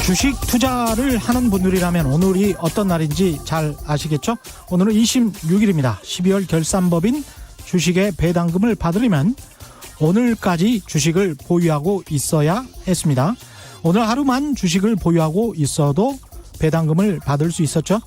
주식 투자를 하는 분들이라면 오늘이 어떤 날인지 잘 아시겠죠? 오늘은 26일입니다. 12월 결산법인 주식의 배당금을 받으려면 오늘까지 주식을 보유하고 있어야 했습니다. 오늘 하루만 주식을 보유하고 있어도 배당금을 받을 수 있었죠.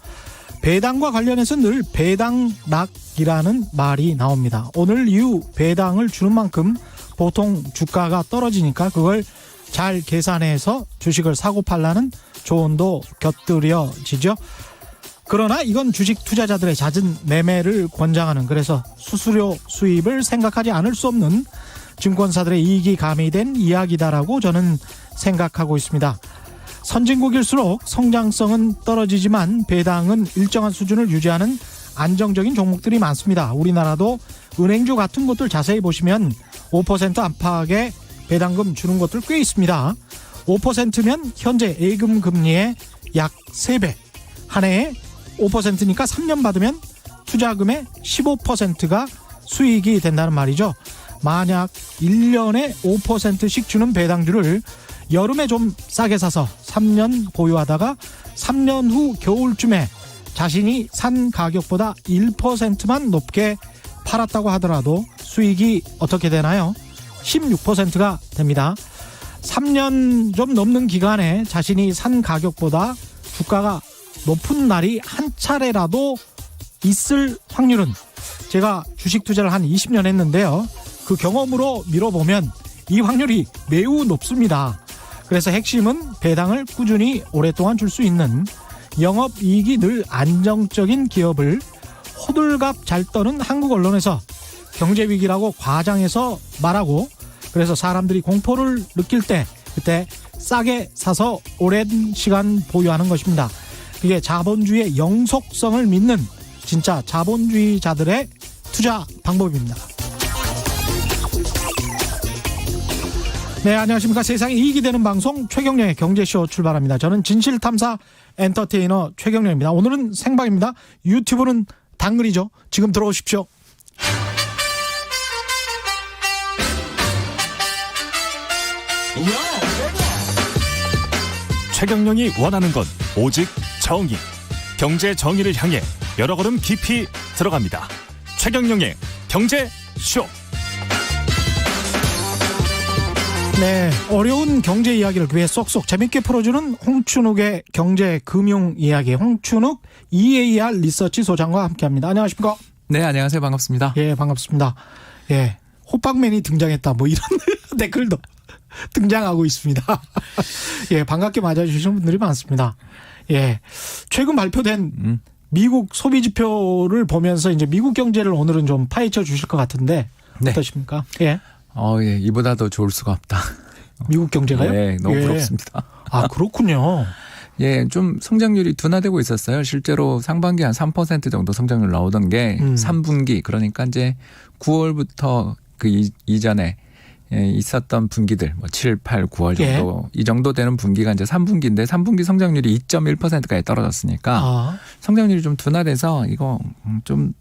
배당과 관련해서 늘 배당락이라는 말이 나옵니다. 오늘 이후 배당을 주는 만큼 보통 주가가 떨어지니까 그걸 잘 계산해서 주식을 사고 팔라는 조언도 곁들여지죠. 그러나 이건 주식 투자자들의 잦은 매매를 권장하는, 그래서 수수료 수입을 생각하지 않을 수 없는 증권사들의 이익이 가미된 이야기다라고 저는 생각하고 있습니다. 선진국일수록 성장성은 떨어지지만 배당은 일정한 수준을 유지하는 안정적인 종목들이 많습니다. 우리나라도 은행주 같은 곳들 자세히 보시면 5% 안팎의 배당금 주는 것들 꽤 있습니다. 5%면 현재 예금 금리의 약 3배. 한 해에 5%니까 3년 받으면 투자금의 15%가 수익이 된다는 말이죠. 만약 1년에 5%씩 주는 배당주를 여름에 좀 싸게 사서 3년 보유하다가 3년 후 겨울쯤에 자신이 산 가격보다 1%만 높게 팔았다고 하더라도 수익이 어떻게 되나요? 16%가 됩니다. 3년 좀 넘는 기간에 자신이 산 가격보다 주가가 높은 날이 한 차례라도 있을 확률은, 제가 주식 투자를 한 20년 했는데요. 그 경험으로 미뤄보면 이 확률이 매우 높습니다. 그래서 핵심은 배당을 꾸준히 오랫동안 줄 수 있는, 영업이익이 늘 안정적인 기업을 호들갑 잘 떠는 한국 언론에서 경제위기라고 과장해서 말하고, 그래서 사람들이 공포를 느낄 때 그때 싸게 사서 오랜 시간 보유하는 것입니다. 이게 자본주의의 영속성을 믿는 진짜 자본주의자들의 투자 방법입니다. 네, 안녕하십니까. 세상에 이익이 되는 방송 최경영의 경제쇼 출발합니다. 저는 진실탐사 엔터테이너 최경영입니다. 오늘은 생방입니다. 유튜브는 당근이죠. 지금 들어오십시오. 최경영이 원하는 건 오직 정의. 경제 정의를 향해 여러 걸음 깊이 들어갑니다. 최경영의 경제쇼. 네, 어려운 경제 이야기를 위해 쏙쏙 재밌게 풀어주는 홍춘욱의 경제 금융 이야기, 홍춘욱 EAR 리서치 소장과 함께합니다. 안녕하십니까? 네, 안녕하세요. 반갑습니다. 예, 반갑습니다. 예, 호빵맨이 등장했다, 뭐 이런 댓글도 등장하고 있습니다. 예, 반갑게 맞아주시는 분들이 많습니다. 예, 최근 발표된 미국 소비 지표를 보면서 이제 미국 경제를 오늘은 좀 파헤쳐 주실 것 같은데 네. 어떠십니까? 예. 예, 이보다 더 좋을 수가 없다. 미국 경제가요? 네, 너무 예. 부럽습니다. 아, 그렇군요. 예, 좀 성장률이 둔화되고 있었어요. 실제로 상반기 한 3% 정도 성장률 나오던 게 3분기, 그러니까 이제 9월부터 그 이전에 있었던 분기들, 뭐 7, 8, 9월 정도, 이 정도 되는 분기가 이제 3분기인데 3분기 성장률이 2.1%까지 떨어졌으니까 성장률이 좀 둔화돼서 이거 좀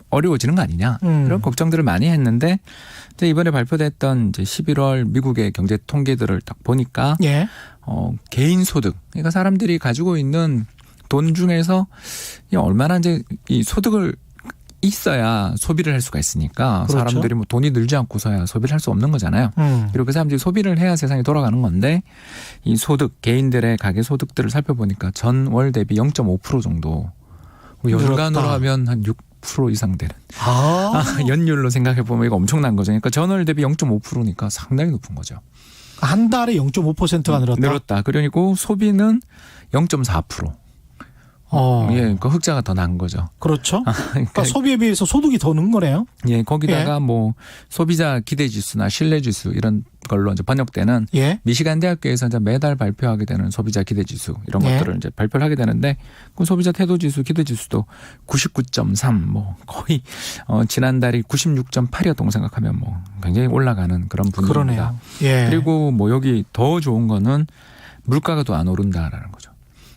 어려워지는 거 아니냐, 이런 걱정들을 많이 했는데, 이제 이번에 발표됐던 이제 11월 미국의 경제 통계들을 딱 보니까 예. 개인 소득, 그러니까 사람들이 가지고 있는 돈 중에서 얼마나 이제 이 소득을 있어야 소비를 할 수가 있으니까, 그렇죠. 사람들이 뭐 돈이 늘지 않고서야 소비를 할 수 없는 거잖아요. 그리고 그 사람들이 소비를 해야 세상이 돌아가는 건데, 이 소득, 개인들의 가계 소득들을 살펴보니까 전월 대비 0.5% 정도, 연간으로 하면 한 6% 이상 되는. 연율로 생각해 보면 이거 엄청난 거죠. 그러니까 전월 대비 0.5%니까 상당히 높은 거죠. 한 달에 0.5%가 늘었다. 그러니까 소비는 0.4%. 예, 그 흑자가 더 난 거죠. 그렇죠. 그러니까 소비에 비해서 소득이 더 는 거네요. 예, 거기다가 뭐 소비자 기대 지수나 신뢰 지수 이런 걸로 이제 번역되는 미시간 대학교에서 이제 매달 발표하게 되는 소비자 기대 지수 이런 것들을 이제 발표를 하게 되는데, 그 소비자 태도 지수, 기대 지수도 99.3, 뭐 거의 지난달이 96.8이었다고 생각하면 뭐 굉장히 올라가는 그런 분위기입니다. 그러네요. 예. 그리고 뭐 여기 더 좋은 거는 물가가 더 안 오른다라는 거죠.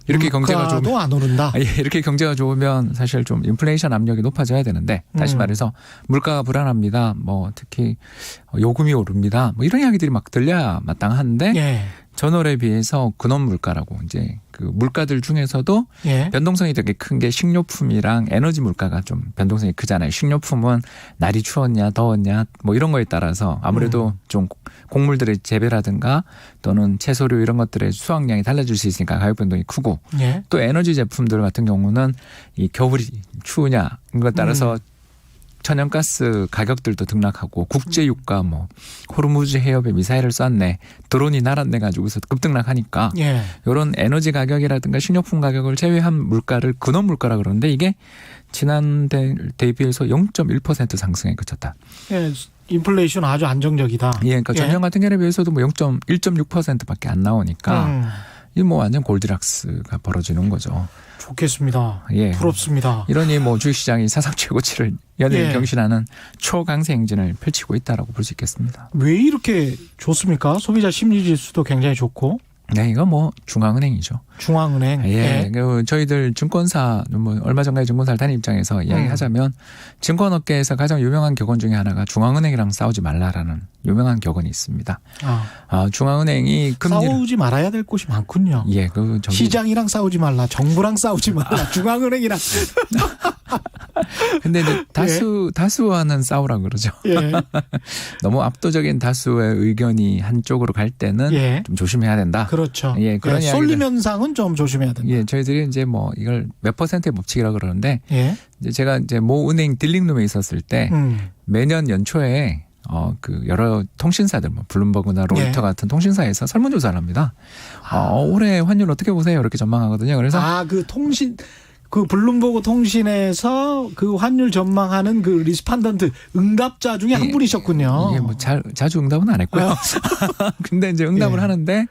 이렇게 경제가 좀 안 오른다. 이렇게 경제가 좋으면 사실 좀 인플레이션 압력이 높아져야 되는데, 다시 말해서 물가가 불안합니다. 뭐 특히 요금이 오릅니다. 뭐 이런 이야기들이 막 들려야 마땅한데 전월에 비해서 근원 물가라고 이제 그 물가들 중에서도 예. 변동성이 되게 큰 게 식료품이랑 에너지 물가가 좀 변동성이 크잖아요. 식료품은 날이 추웠냐 더웠냐 뭐 이런 거에 따라서 아무래도 좀 곡물들의 재배라든가 또는 채소류 이런 것들의 수확량이 달라질 수 있으니까 가격 변동이 크고 예. 또 에너지 제품들 같은 경우는 이 겨울이 추우냐 이거에 따라서 천연가스 가격들도 등락하고 국제유가 뭐 호르무즈 해협에 미사일을 쐈네 드론이 날았네 가지고서 급등락하니까 예. 이런 에너지 가격이라든가 식료품 가격을 제외한 물가를 근원 물가라 그러는데 이게 지난해 대비해서 0.1% 상승에 그쳤다. 예. 인플레이션 아주 안정적이다. 예, 그러니까 전년 같은 경우에 비해서도 뭐 1.6%밖에 안 나오니까 이 뭐 완전 골디락스가 벌어지는 거죠. 좋겠습니다. 예. 부럽습니다. 이러니 뭐 주식시장이 사상 최고치를 연일 예. 경신하는 초강세 행진을 펼치고 있다라고 볼 수 있겠습니다. 왜 이렇게 좋습니까? 소비자 심리지수도 굉장히 좋고. 네, 이거 뭐 중앙은행이죠. 중앙은행. 예, 그 저희들 증권사 뭐 얼마 전까지 증권사를 다닌 입장에서 이야기하자면 증권업계에서 가장 유명한 격언 중에 하나가 중앙은행이랑 싸우지 말라라는 유명한 격언이 있습니다. 중앙은행이 금리를 싸우지 말아야 될 곳이 많군요. 예, 그 저기 시장이랑 싸우지 말라, 정부랑 싸우지 말라, 중앙은행이랑. 근데 이제 다수와는 싸우라 그러죠. 예. 너무 압도적인 다수의 의견이 한쪽으로 갈 때는 예. 좀 조심해야 된다. 그렇죠. 예, 그런 이야기를 쏠림 현상은 좀 조심해야 된다. 예, 저희들이 이제 뭐 이걸 몇 퍼센트의 법칙이라 그러는데 예. 이제 제가 이제 모 은행 딜링룸에 있었을 때 매년 연초에 그 여러 통신사들 뭐 블룸버그나 로이터 예. 같은 통신사에서 설문조사를 합니다. 올해 환율 어떻게 보세요? 이렇게 전망하거든요. 그래서 그 블룸버그 통신에서 그 환율 전망하는 그 리스판던트 응답자 중에 한 분이셨군요. 이게 뭐 자주 응답은 안 했고요. 근데 이제 응답을 예. 하는데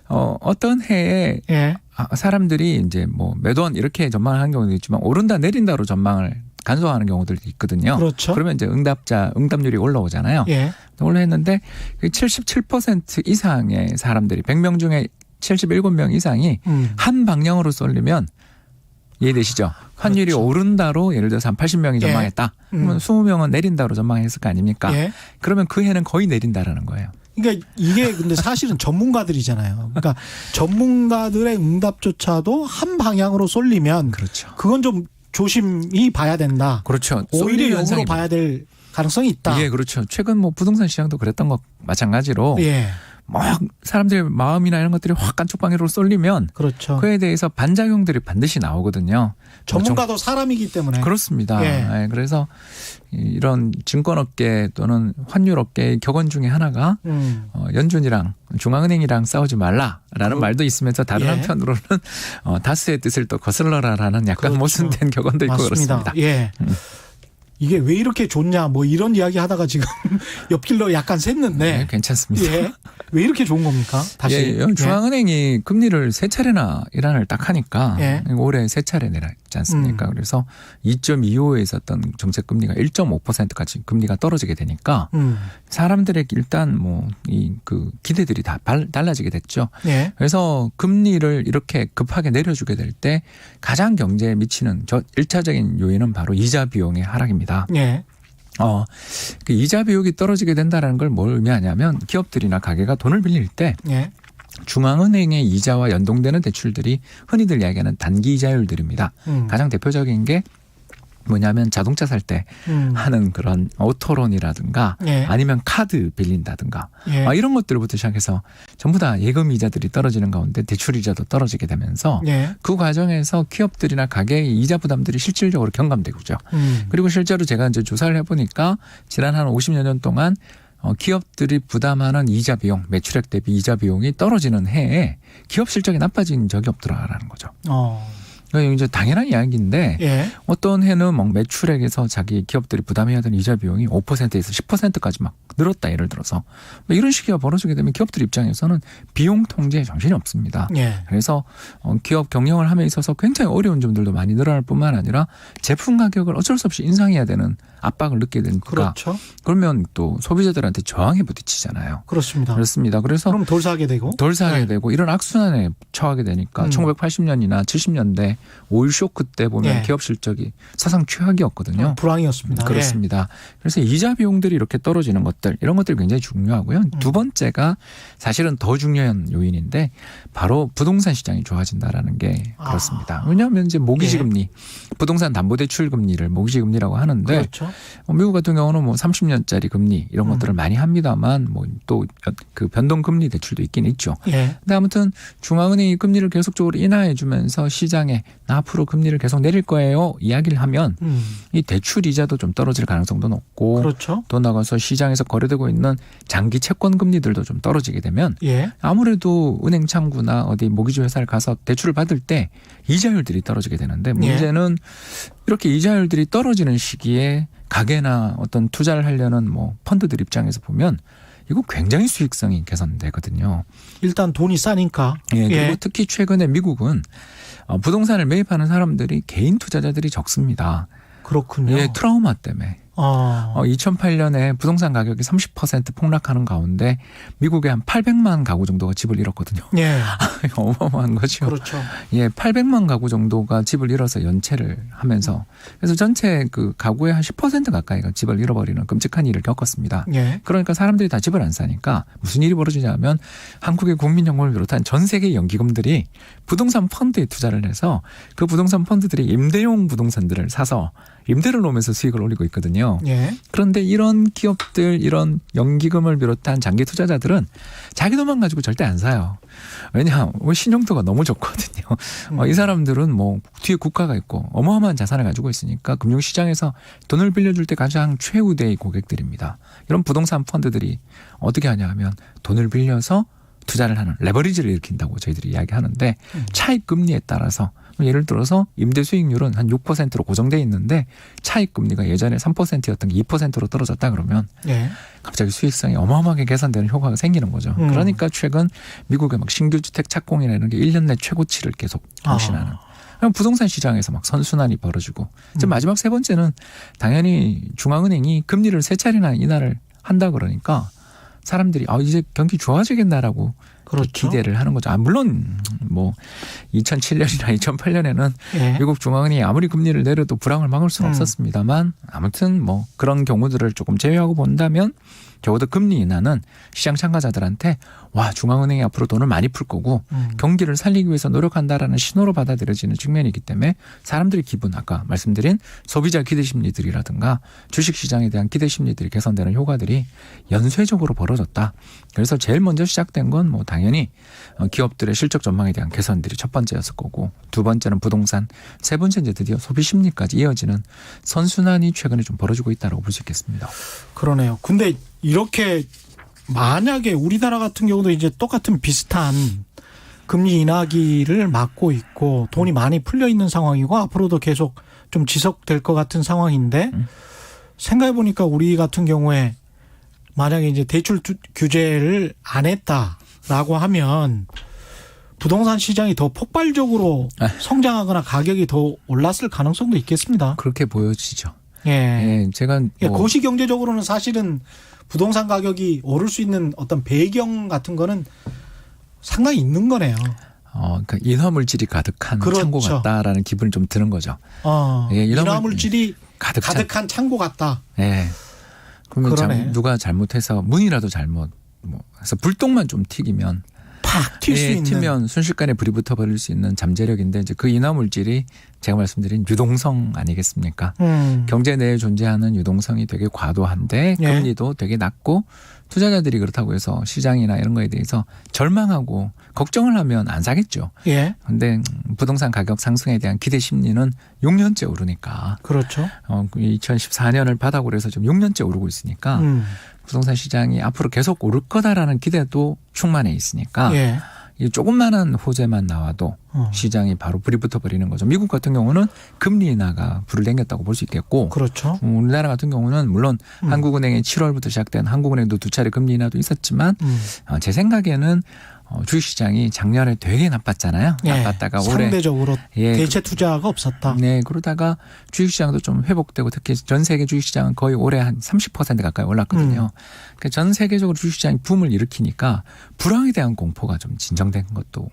어떤 해에 예. 사람들이 이제 뭐 매도원 이렇게 전망을 하는 경우도 있지만 오른다 내린다로 전망을 간소화하는 경우들도 있거든요. 그렇죠. 그러면 이제 응답률이 올라오잖아요. 예. 올라했는데 77% 이상의 사람들이 100명 중에 77명 이상이 한 방향으로 쏠리면 이해되시죠? 환율이 그렇죠. 오른다로 예를 들어서 한 80명이 전망했다. 그러면 20명은 내린다로 전망했을 거 아닙니까? 예. 그러면 그 해는 거의 내린다라는 거예요. 그러니까 이게 근데 사실은 전문가들이잖아요. 그러니까 전문가들의 응답조차도 한 방향으로 쏠리면 그렇죠. 그건 좀 조심히 봐야 된다. 그렇죠. 오히려 역으로 현상이 봐야 될 가능성이 있다. 예, 그렇죠. 최근 뭐 부동산 시장도 그랬던 것 마찬가지로 예. 막 사람들의 마음이나 이런 것들이 확 한쪽 방향으로 쏠리면 그렇죠. 그에 대해서 반작용들이 반드시 나오거든요. 전문가도 사람이기 때문에. 그렇습니다. 예. 예, 그래서 이런 증권업계 또는 환율업계의 격언 중에 하나가 연준이랑 중앙은행이랑 싸우지 말라라는 말도 있으면서 다른 예. 한편으로는 다스의 뜻을 또 거슬러라라는 약간 그렇죠. 모순된 격언도 있고 맞습니다. 그렇습니다. 예. 이게 왜 이렇게 좋냐 뭐 이런 이야기 하다가 지금 옆길로 약간 샜는데. 네, 괜찮습니다. 예. 왜 이렇게 좋은 겁니까? 다시. 예, 중앙은행이 금리를 세 차례나 인하를 딱 하니까 예. 올해 세 차례 내렸지 않습니까? 그래서 2.25에 있었던 정책 금리가 1.5%까지 금리가 떨어지게 되니까 사람들의 일단 뭐 이 그 기대들이 다 달라지게 됐죠. 예. 그래서 금리를 이렇게 급하게 내려주게 될 때 가장 경제에 미치는 저 1차적인 요인은 바로 이자 비용의 하락입니다. 예. 그 이자 비용이 떨어지게 된다는 걸 뭘 의미하냐면 기업들이나 가게가 돈을 빌릴 때 예. 중앙은행의 이자와 연동되는 대출들이 흔히들 이야기하는 단기 이자율들입니다. 가장 대표적인 게 뭐냐면 자동차 살 때 하는 그런 오토론이라든가 예. 아니면 카드 빌린다든가 예. 이런 것들부터 시작해서 전부 다 예금 이자들이 떨어지는 가운데 대출 이자도 떨어지게 되면서 예. 그 과정에서 기업들이나 가게의 이자 부담들이 실질적으로 경감되고 있죠. 그리고 실제로 제가 이제 조사를 해보니까 지난 한 50여 년 동안 기업들이 부담하는 이자 비용, 매출액 대비 이자 비용이 떨어지는 해에 기업 실적이 나빠진 적이 없더라라는 거죠. 그러니까 이제 당연한 이야기인데 예. 어떤 해는 막 매출액에서 자기 기업들이 부담해야 되는 이자 비용이 5%에서 10%까지 막 늘었다 예를 들어서 이런 시기가 벌어지게 되면 기업들 입장에서는 비용 통제에 정신이 없습니다. 예. 그래서 기업 경영을 함에 있어서 굉장히 어려운 점들도 많이 늘어날 뿐만 아니라 제품 가격을 어쩔 수 없이 인상해야 되는 압박을 느끼게 되니까 그렇죠. 그러면 또 소비자들한테 저항에 부딪히잖아요. 그렇습니다. 그렇습니다. 그래서 그럼 돌 사게 되고. 덜 사게 네. 되고 이런 악순환에 처하게 되니까 1980년이나 70년대 오일 쇼크 때 보면 예. 기업 실적이 사상 최악이었거든요. 불황이었습니다. 그렇습니다. 그래서 이자 비용들이 이렇게 떨어지는 것들 이런 것들이 굉장히 중요하고요. 두 번째가 사실은 더 중요한 요인인데 바로 부동산 시장이 좋아진다라는 게 그렇습니다. 왜냐하면 이제 모기지 금리, 부동산 담보대출 금리를 모기지 금리라고 하는데 그렇죠. 미국 같은 경우는 뭐 30년짜리 금리 이런 것들을 많이 합니다만 뭐 또 그 변동 금리 대출도 있긴 있죠. 예. 근데 아무튼 중앙은행이 금리를 계속적으로 인하해 주면서 시장에 나 앞으로 금리를 계속 내릴 거예요 이야기를 하면 이 대출 이자도 좀 떨어질 가능성도 높고 그렇죠. 또 나가서 시장에서 거래되고 있는 장기 채권 금리들도 좀 떨어지게 되면 예. 아무래도 은행 창구나 어디 모기지 회사를 가서 대출을 받을 때 이자율들이 떨어지게 되는데 문제는 이렇게 이자율들이 떨어지는 시기에 가계나 어떤 투자를 하려는 뭐 펀드들 입장에서 보면 이거 굉장히 수익성이 개선되거든요. 일단 돈이 싸니까. 예, 그리고 특히 최근에 미국은 부동산을 매입하는 사람들이 개인 투자자들이 적습니다. 그렇군요. 예, 트라우마 때문에. 2008년에 부동산 가격이 30% 폭락하는 가운데 미국에 한 800만 가구 정도가 집을 잃었거든요. 예. 어마어마한 거죠. 그렇죠. 예, 800만 가구 정도가 집을 잃어서 연체를 하면서 그래서 전체 그 가구의 한 10% 가까이가 집을 잃어버리는 끔찍한 일을 겪었습니다. 예. 그러니까 사람들이 다 집을 안 사니까 무슨 일이 벌어지냐면 한국의 국민연금을 비롯한 전 세계 연기금들이 부동산 펀드에 투자를 해서 그 부동산 펀드들이 임대용 부동산들을 사서 임대를 놓으면서 수익을 올리고 있거든요. 예. 그런데 이런 기업들, 이런 연기금을 비롯한 장기 투자자들은 자기 돈만 가지고 절대 안 사요. 왜냐, 신용도가 너무 좋거든요. 이 사람들은 뭐 뒤에 국가가 있고 어마어마한 자산을 가지고 있으니까 금융시장에서 돈을 빌려줄 때 가장 최우대의 고객들입니다. 이런 부동산 펀드들이 어떻게 하냐 하면 돈을 빌려서 투자를 하는 레버리지를 일으킨다고 저희들이 이야기하는데 차익 금리에 따라서 예를 들어서 임대 수익률은 한 6%로 고정돼 있는데 차익 금리가 예전에 3%였던 게 2%로 떨어졌다 그러면 예. 갑자기 수익성이 어마어마하게 개선되는 효과가 생기는 거죠. 그러니까 최근 미국의 막 신규 주택 착공이나 이런 게 1년 내 최고치를 계속更신하는. 부동산 시장에서 막 선순환이 벌어지고 이제 마지막 세 번째는 당연히 중앙은행이 금리를 3차례나 인하를 한다 그러니까 사람들이 이제 경기 좋아지겠나라고 그렇죠. 기대를 하는 거죠. 물론 뭐 2007년이나 2008년에는 예. 미국 중앙은행이 아무리 금리를 내려도 불황을 막을 수는 없었습니다만 아무튼 뭐 그런 경우들을 조금 제외하고 본다면 적어도 금리 인하는 시장 참가자들한테 와 중앙은행이 앞으로 돈을 많이 풀 거고 경기를 살리기 위해서 노력한다라는 신호로 받아들여지는 측면이기 때문에 사람들의 기분 아까 말씀드린 소비자 기대심리들이라든가 주식시장에 대한 기대심리들이 개선되는 효과들이 연쇄적으로 벌어졌다. 그래서 제일 먼저 시작된 건 뭐 당연히 기업들의 실적 전망에 대한 개선들이 첫 번째였을 거고 두 번째는 부동산 세 번째 이제 드디어 소비심리까지 이어지는 선순환이 최근에 좀 벌어지고 있다고 볼 수 있겠습니다. 그러네요. 근데 이렇게 만약에 우리나라 같은 경우도 이제 똑같은 비슷한 금리 인하기를 맞고 있고 돈이 많이 풀려 있는 상황이고 앞으로도 계속 좀 지속될 것 같은 상황인데 생각해 보니까 우리 같은 경우에 만약에 이제 대출 규제를 안 했다라고 하면 부동산 시장이 더 폭발적으로 성장하거나 가격이 더 올랐을 가능성도 있겠습니다. 그렇게 보여지죠. 예. 예, 제가 거시 경제적으로는 사실은 부동산 가격이 오를 수 있는 어떤 배경 같은 거는 상당히 있는 거네요. 그러니까 인화물질이 가득한 그렇죠. 창고 같다라는 기분이 좀 드는 거죠. 예, 인화물질이 가득한 가득한 창고 같다. 예. 그러면 그러네. 누가 잘못해서 문이라도 잘못 해서 불똥만 좀 튀기면 팍 튈 수 있는. 튀면 순식간에 불이 붙어버릴 수 있는 잠재력인데 이제 그 인화물질이 제가 말씀드린 유동성 아니겠습니까? 경제 내에 존재하는 유동성이 되게 과도한데 금리도 되게 낮고 투자자들이 그렇다고 해서 시장이나 이런 거에 대해서 절망하고 걱정을 하면 안 사겠죠. 예. 근데 부동산 가격 상승에 대한 기대 심리는 6년째 오르니까. 그렇죠. 2014년을 바닥으로 해서 지금 6년째 오르고 있으니까 부동산 시장이 앞으로 계속 오를 거다라는 기대도 충만해 있으니까 예. 이 조금만한 호재만 나와도 시장이 바로 불이 붙어버리는 거죠. 미국 같은 경우는 금리 인하가 불을 땡겼다고 볼 수 있겠고 그렇죠. 우리나라 같은 경우는 물론 한국은행의 7월부터 시작된 한국은행도 2차례 금리 인하도 있었지만 제 생각에는 주식시장이 작년에 되게 나빴잖아요. 예. 나빴다가 올해 상대적으로 대체 투자가 없었다. 네, 그러다가 주식시장도 좀 회복되고 특히 전 세계 주식시장은 거의 올해 한 30% 가까이 올랐거든요. 그러니까 전 세계적으로 주식시장이 붐을 일으키니까 불황에 대한 공포가 좀 진정된 것도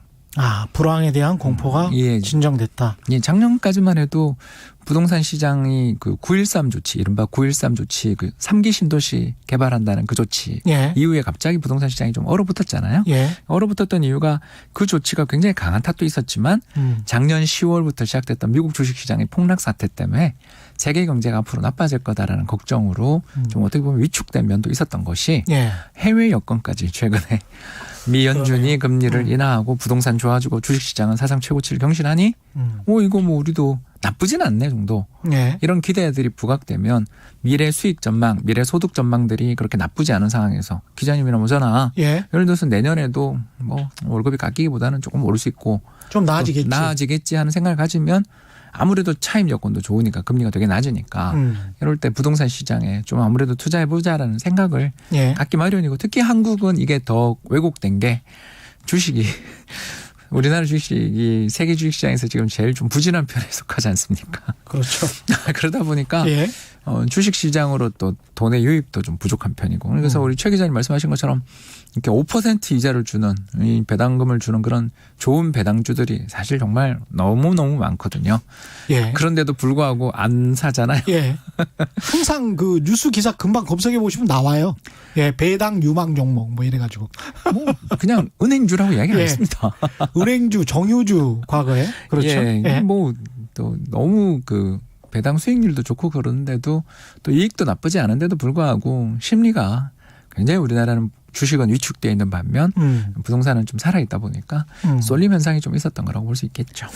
불황에 대한 공포가 예. 진정됐다. 예, 작년까지만 해도 부동산 시장이 그 9.13 조치, 이른바 9.13 조치, 그 3기 신도시 개발한다는 그 조치 예. 이후에 갑자기 부동산 시장이 좀 얼어붙었잖아요. 예. 얼어붙었던 이유가 그 조치가 굉장히 강한 탓도 있었지만 작년 10월부터 시작됐던 미국 주식시장의 폭락 사태 때문에 세계 경제가 앞으로 나빠질 거다라는 걱정으로 좀 어떻게 보면 위축된 면도 있었던 것이 예. 해외 여건까지 최근에 미 연준이 금리를 인하하고 부동산 좋아지고 주식시장은 사상 최고치를 경신하니 이거 뭐 우리도 나쁘진 않네 정도. 예. 이런 기대들이 부각되면 미래 수익 전망, 미래 소득 전망들이 그렇게 나쁘지 않은 상황에서 기자님이나 뭐잖아. 예. 예를 들어서 내년에도 뭐 월급이 깎이기보다는 조금 오를 수 있고 좀 나아지겠지. 나아지겠지 하는 생각을 가지면 아무래도 차입 여건도 좋으니까 금리가 되게 낮으니까 이럴 때 부동산 시장에 좀 아무래도 투자해보자라는 생각을 예. 갖기 마련이고 특히 한국은 이게 더 왜곡된 게 주식이 우리나라 주식이 세계 주식시장에서 지금 제일 좀 부진한 편에 속하지 않습니까? 그렇죠. 그러다 보니까 예. 주식시장으로 또 돈의 유입도 좀 부족한 편이고 그래서 우리 최 기자님 말씀하신 것처럼 이렇게 5% 이자를 주는 이 배당금을 주는 그런 좋은 배당주들이 사실 정말 너무너무 많거든요. 예. 그런데도 불구하고 안 사잖아요. 예. 항상 그 뉴스 기사 금방 검색해 보시면 나와요. 예. 배당 유망 종목 뭐 이래가지고. 뭐 그냥 은행주라고 이야기 안 예. 했습니다. 은행주, 정유주 과거에. 그렇죠. 예. 뭐 또 너무 그 배당 수익률도 좋고 그러는데도 또 이익도 나쁘지 않은데도 불구하고 심리가 굉장히 우리나라는 주식은 위축되어 있는 반면 부동산은 좀 살아있다 보니까 쏠림 현상이 좀 있었던 거라고 볼 수 있겠죠.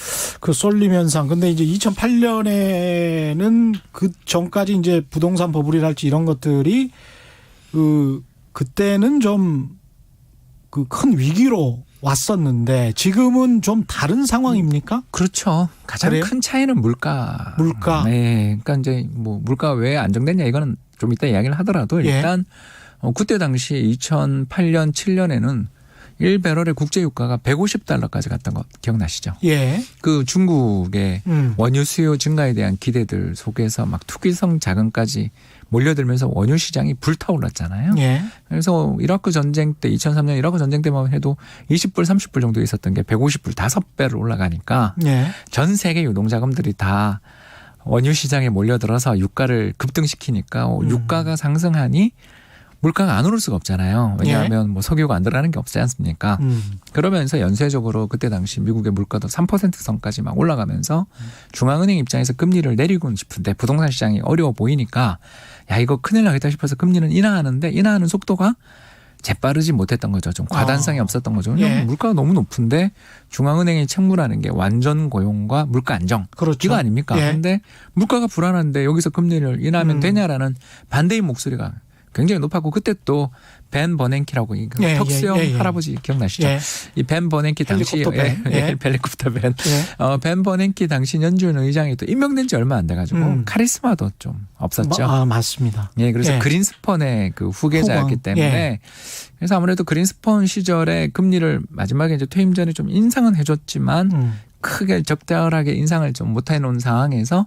그 쏠림 현상. 근데 이제 2008년에는 그 전까지 이제 부동산 버블이랄지 이런 것들이 그때는 좀 그 큰 위기로 왔었는데 지금은 좀 다른 상황입니까? 그렇죠. 가장 그래요? 큰 차이는 물가. 물가. 네. 그러니까 이제 뭐 물가 왜 안정됐냐 이거는 좀 이따 이야기를 하더라도 예. 일단 그때 당시 2008년 7년에는 1배럴의 국제유가가 150달러까지 갔던 거 기억나시죠? 예. 그 중국의 원유 수요 증가에 대한 기대들 속에서 막 투기성 자금까지 몰려들면서 원유 시장이 불타올랐잖아요. 예. 그래서 이라크 전쟁 때 2003년 이라크 전쟁 때만 해도 20불 30불 정도 있었던 게 150불 5배로 올라가니까 예. 전 세계 유동자금들이 다 원유 시장에 몰려들어서 유가를 급등시키니까 유가가 상승하니 물가가 안 오를 수가 없잖아요. 왜냐하면 뭐 석유가 안 들어가는 게 없지 않습니까? 그러면서 연쇄적으로 그때 당시 미국의 물가도 3% 선까지 막 올라가면서 중앙은행 입장에서 금리를 내리고는 싶은데 부동산 시장이 어려워 보이니까 야 이거 큰일 나겠다 싶어서 금리는 인하하는데 인하하는 속도가 재빠르지 못했던 거죠. 좀 과단성이 없었던 거죠. 왜냐하면 예. 물가가 너무 높은데 중앙은행이 책무라는 게 완전 고용과 물가 안정. 그렇죠. 이거 아닙니까? 예. 그런데 물가가 불안한데 여기서 금리를 인하하면 되냐라는 반대의 목소리가 굉장히 높았고 그때 또 벤 버냉키라고 예, 턱수염 예, 예, 예. 할아버지 기억나시죠? 예. 이 벤 버냉키 당시 헬리콥터 벤. 예. 헬리콥터 벤. 예. 벤 버냉키 당시 연준 의장이 또 임명된 지 얼마 안 돼가지고 카리스마도 좀 없었죠. 맞습니다. 예, 그래서 예. 그린스펀의 그 후계자였기 후광. 때문에 예. 그래서 아무래도 그린스펀 시절에 금리를 마지막에 이제 퇴임 전에 좀 인상은 해줬지만 크게 적절하게 인상을 좀 못 해놓은 상황에서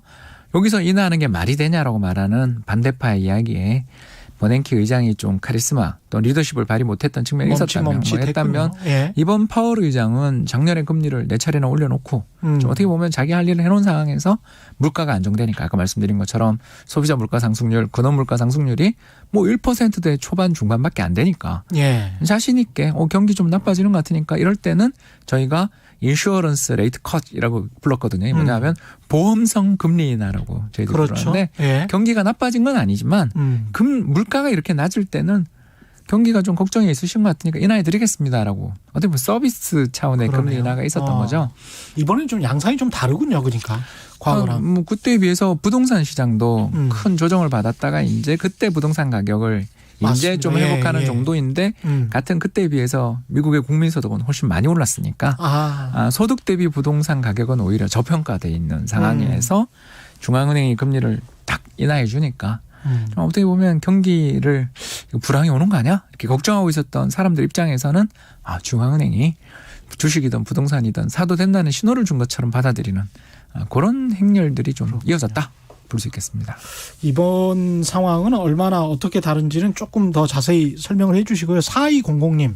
여기서 인하하는 게 말이 되냐라고 말하는 반대파의 이야기에 버냉키 의장이 좀 카리스마 또 리더십을 발휘 못했던 측면이 있었다면 뭐 했다면 예. 이번 파월 의장은 작년에 금리를 4차례나 올려놓고 좀 어떻게 보면 자기 할 일을 해놓은 상황에서 물가가 안정되니까 아까 말씀드린 것처럼 소비자 물가 상승률, 근원 물가 상승률이 뭐 1%대 초반 중반밖에 안 되니까 예. 자신 있게 경기 좀 나빠지는 것 같으니까 이럴 때는 저희가 인슈어런스 레이트 컷이라고 불렀거든요. 뭐냐면 보험성 금리 인하라고 저희들이 그렇죠. 그러는데 예. 경기가 나빠진 건 아니지만 물가가 이렇게 낮을 때는 경기가 좀 걱정이 있으신 것 같으니까 인하해 드리겠습니다라고 어떻게 보면 서비스 차원의 그러네요. 금리 인하가 있었던 거죠. 이번엔 좀 양상이 좀 다르군요. 그러니까 과거랑. 뭐 그때에 비해서 부동산 시장도 큰 조정을 받았다가 이제 그때 부동산 가격을 이제 맞습니다. 좀 회복하는 예. 정도인데 같은 그때에 비해서 미국의 국민소득은 훨씬 많이 올랐으니까 소득 대비 부동산 가격은 오히려 저평가돼 있는 상황에서 중앙은행이 금리를 딱 인하해 주니까 좀 어떻게 보면 경기를 불황이 오는 거 아니야? 이렇게 걱정하고 있었던 사람들 입장에서는 중앙은행이 주식이든 부동산이든 사도 된다는 신호를 준 것처럼 받아들이는 그런 행렬들이 좀 이어졌다. 볼 수 있겠습니다. 이번 상황은 얼마나 어떻게 다른지는 조금 더 자세히 설명을 해 주시고요. 4200님.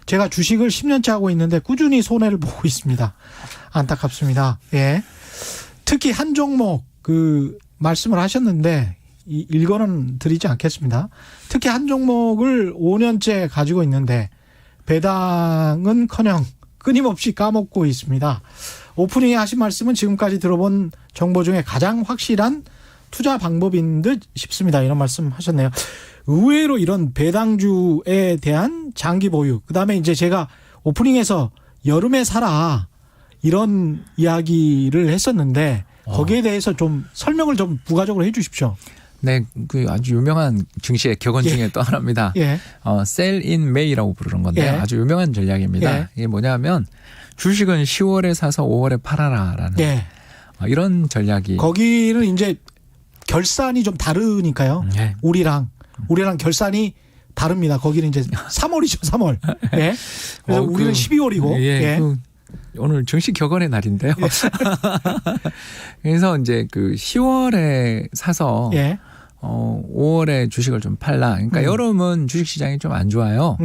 제가 주식을 10년째 하고 있는데 꾸준히 손해를 보고 있습니다. 안타깝습니다. 예. 특히 한 종목 말씀을 하셨는데 일거는 드리지 않겠습니다. 특히 한 종목을 5년째 가지고 있는데 배당은커녕 끊임없이 까먹고 있습니다. 오프닝에 하신 말씀은 지금까지 들어본 정보 중에 가장 확실한 투자 방법인 듯 싶습니다. 이런 말씀 하셨네요. 의외로 이런 배당주에 대한 장기 보유, 그다음에 이제 제가 오프닝에서 여름에 사라 이런 이야기를 했었는데 거기에 대해서 좀 설명을 좀 부가적으로 해 주십시오. 네, 그 아주 유명한 증시의 격언 중에 또 하나입니다. 예. Sell in May라고 부르는 건데 예. 아주 유명한 전략입니다. 예. 이게 뭐냐면 주식은 10월에 사서 5월에 팔아라라는 예. 이런 전략이. 거기는 이제 결산이 좀 다르니까요. 네. 우리랑 결산이 다릅니다. 거기는 이제 3월이죠, 3월. 예. 그래서 우리는 12월이고. 예. 예. 오늘 증시 격언의 날인데요. 예. 그래서 이제 10월에 사서 예. 5월에 주식을 좀 팔라. 그러니까 여름은 주식 시장이 좀 안 좋아요.